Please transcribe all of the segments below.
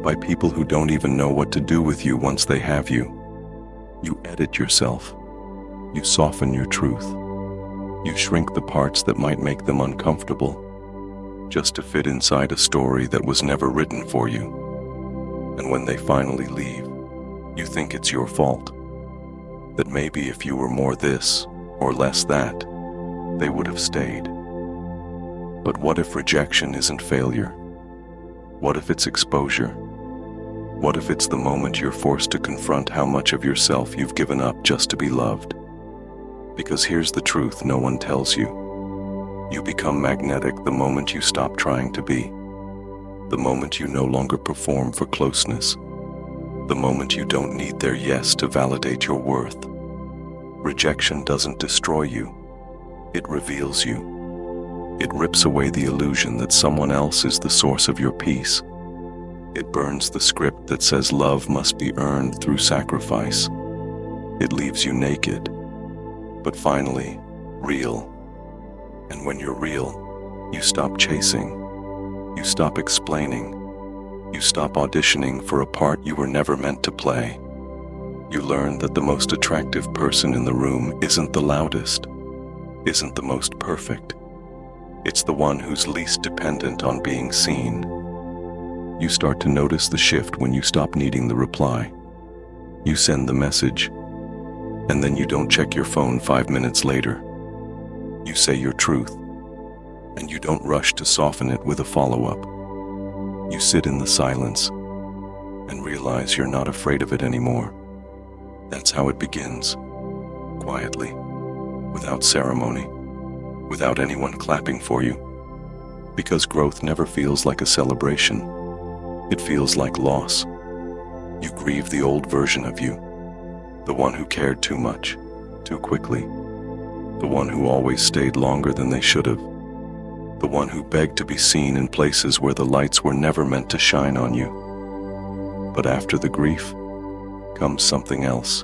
by people who don't even know what to do with you once they have you. You edit yourself. You soften your truth. You shrink the parts that might make them uncomfortable, just to fit inside a story that was never written for you. And when they finally leave, you think it's your fault. That maybe if you were more this or less that, they would have stayed. But what if rejection isn't failure? What if it's exposure? What if it's the moment you're forced to confront how much of yourself you've given up just to be loved? Because here's the truth no one tells you. You become magnetic the moment you stop trying to be. The moment you no longer perform for closeness. The moment you don't need their yes to validate your worth. Rejection doesn't destroy you. It reveals you. It rips away the illusion that someone else is the source of your peace. It burns the script that says love must be earned through sacrifice. It leaves you naked, but finally, real. And when you're real, you stop chasing. You stop explaining. You stop auditioning for a part you were never meant to play. You learn that the most attractive person in the room isn't the loudest, isn't the most perfect. It's the one who's least dependent on being seen. You start to notice the shift when you stop needing the reply. You send the message, and then you don't check your phone 5 minutes later. You say your truth, and you don't rush to soften it with a follow-up. You sit in the silence and realize you're not afraid of it anymore. That's how it begins, quietly, without ceremony, without anyone clapping for you. Because growth never feels like a celebration. It feels like loss. You grieve the old version of you, the one who cared too much, too quickly, the one who always stayed longer than they should have, the one who begged to be seen in places where the lights were never meant to shine on you. But after the grief comes something else.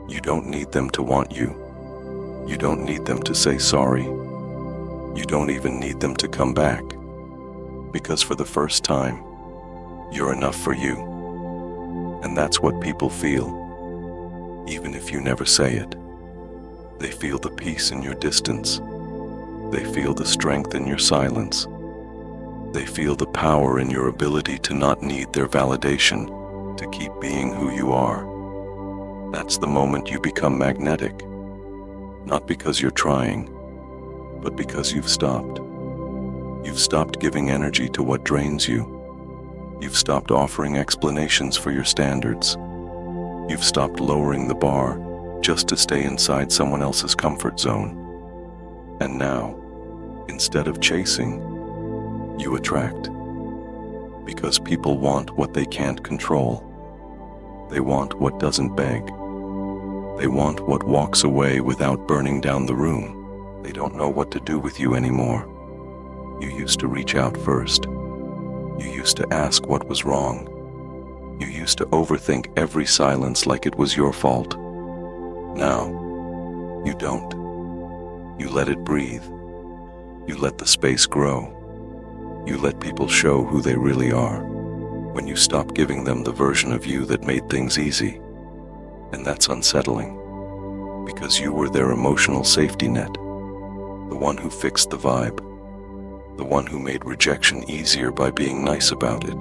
You don't need them to want you. You don't need them to say sorry. You don't even need them to come back. Because for the first time, you're enough for you. And that's what people feel, even if you never say it. They feel the peace in your distance. They feel the strength in your silence. They feel the power in your ability to not need their validation, to keep being who you are. That's the moment you become magnetic. Not because you're trying, but because you've stopped. You've stopped giving energy to what drains you. You've stopped offering explanations for your standards. You've stopped lowering the bar just to stay inside someone else's comfort zone. And now, instead of chasing, you attract. Because people want what they can't control. They want what doesn't beg. They want what walks away without burning down the room. They don't know what to do with you anymore. You used to reach out first. You used to ask what was wrong. You used to overthink every silence like it was your fault. Now, you don't. You let it breathe. You let the space grow. You let people show who they really are. When you stop giving them the version of you that made things easy. And that's unsettling. Because you were their emotional safety net. The one who fixed the vibe. The one who made rejection easier by being nice about it.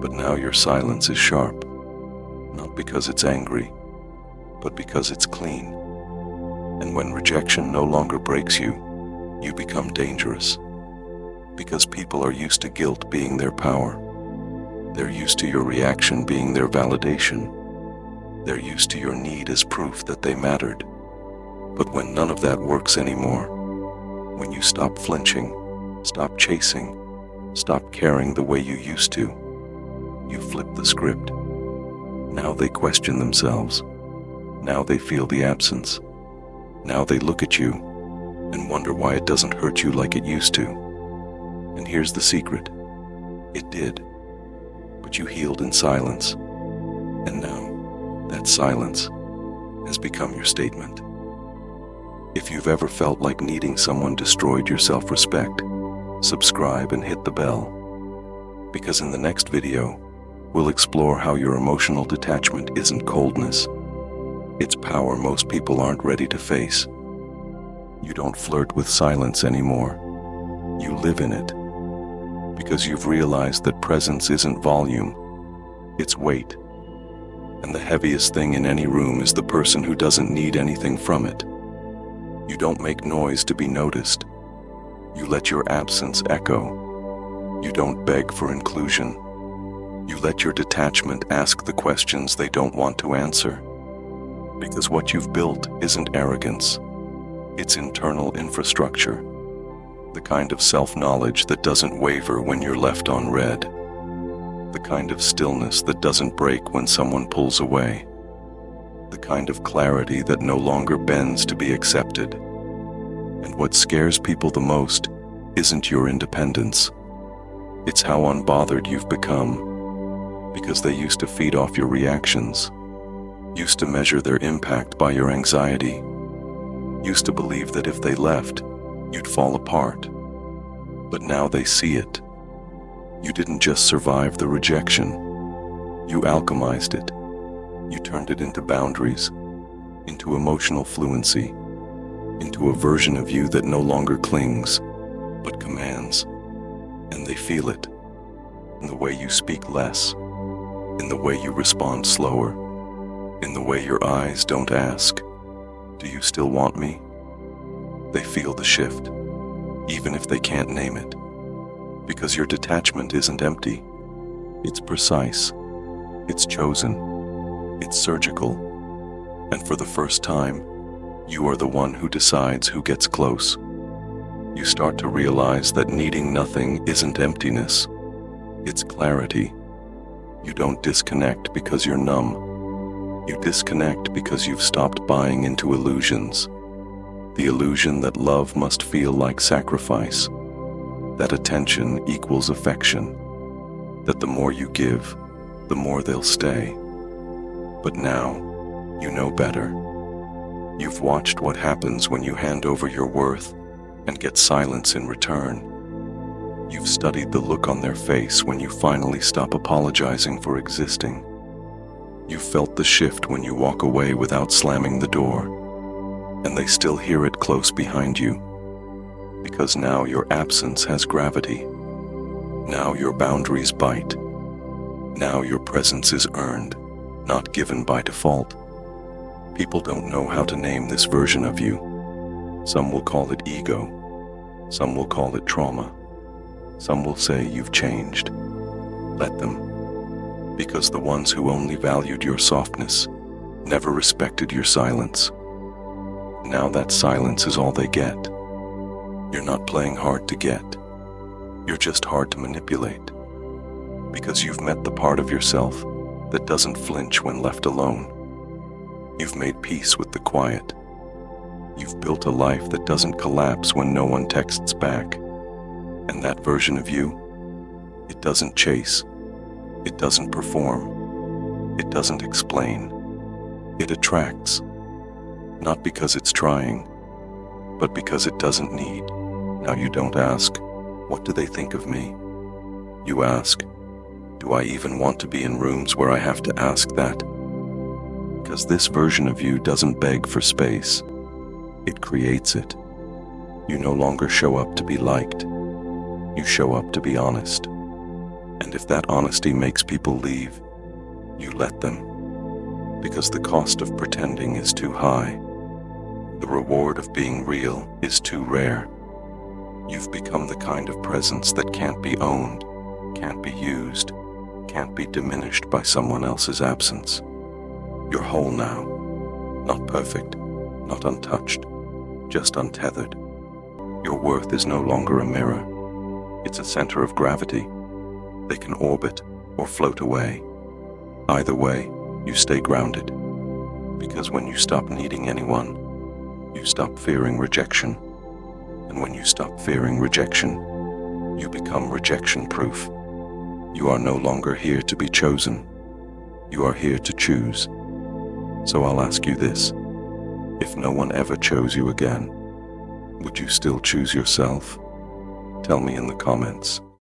But now your silence is sharp. Not because it's angry, but because it's clean. And when rejection no longer breaks you, you become dangerous. Because people are used to guilt being their power. They're used to your reaction being their validation. They're used to your need as proof that they mattered. But when none of that works anymore, when you stop flinching, stop chasing, stop caring the way you used to, you flip the script. Now they question themselves. Now they feel the absence. Now they look at you and wonder why it doesn't hurt you like it used to. And here's the secret. It did. But you healed in silence. And now, that silence has become your statement. If you've ever felt like needing someone destroyed your self-respect, subscribe and hit the bell. Because in the next video, we'll explore how your emotional detachment isn't coldness. It's power most people aren't ready to face. You don't flirt with silence anymore. You live in it. Because you've realized that presence isn't volume, it's weight. And the heaviest thing in any room is the person who doesn't need anything from it. You don't make noise to be noticed. You let your absence echo. You don't beg for inclusion. You let your detachment ask the questions they don't want to answer. Because what you've built isn't arrogance. It's internal infrastructure. The kind of self-knowledge that doesn't waver when you're left on red. The kind of stillness that doesn't break when someone pulls away. The kind of clarity that no longer bends to be accepted. And what scares people the most isn't your independence. It's how unbothered you've become. Because they used to feed off your reactions. Used to measure their impact by your anxiety. Used to believe that if they left, you'd fall apart. But now they see it. You didn't just survive the rejection. You alchemized it. You turned it into boundaries, into emotional fluency, into a version of you that no longer clings, but commands. And they feel it. In the way you speak less, in the way you respond slower, in the way your eyes don't ask, "Do you still want me?" They feel the shift, even if they can't name it. Because your detachment isn't empty. It's precise. It's chosen. It's surgical. And for the first time, you are the one who decides who gets close. You start to realize that needing nothing isn't emptiness. It's clarity. You don't disconnect because you're numb. You disconnect because you've stopped buying into illusions. The illusion that love must feel like sacrifice. That attention equals affection. That the more you give, the more they'll stay. But now, you know better. You've watched what happens when you hand over your worth and get silence in return. You've studied the look on their face when you finally stop apologizing for existing. You've felt the shift when you walk away without slamming the door, and they still hear it close behind you. Because now your absence has gravity. Now your boundaries bite. Now your presence is earned, not given by default. People don't know how to name this version of you. Some will call it ego. Some will call it trauma. Some will say you've changed. Let them. Because the ones who only valued your softness never respected your silence. Now that silence is all they get. You're not playing hard to get. You're just hard to manipulate. Because you've met the part of yourself that doesn't flinch when left alone. You've made peace with the quiet. You've built a life that doesn't collapse when no one texts back. And that version of you, it doesn't chase. It doesn't perform. It doesn't explain. It attracts. Not because it's trying, but because it doesn't need. Now you don't ask, "What do they think of me?" You ask, "Do I even want to be in rooms where I have to ask that?" Because this version of you doesn't beg for space. It creates it. You no longer show up to be liked. You show up to be honest. And if that honesty makes people leave, you let them. Because the cost of pretending is too high. The reward of being real is too rare. You've become the kind of presence that can't be owned, can't be used, can't be diminished by someone else's absence. You're whole now. Not perfect, not untouched, just untethered. Your worth is no longer a mirror. It's a center of gravity. They can orbit or float away. Either way, you stay grounded. Because when you stop needing anyone, you stop fearing rejection. And when you stop fearing rejection, you become rejection-proof. You are no longer here to be chosen. You are here to choose. So I'll ask you this. If no one ever chose you again, would you still choose yourself? Tell me in the comments.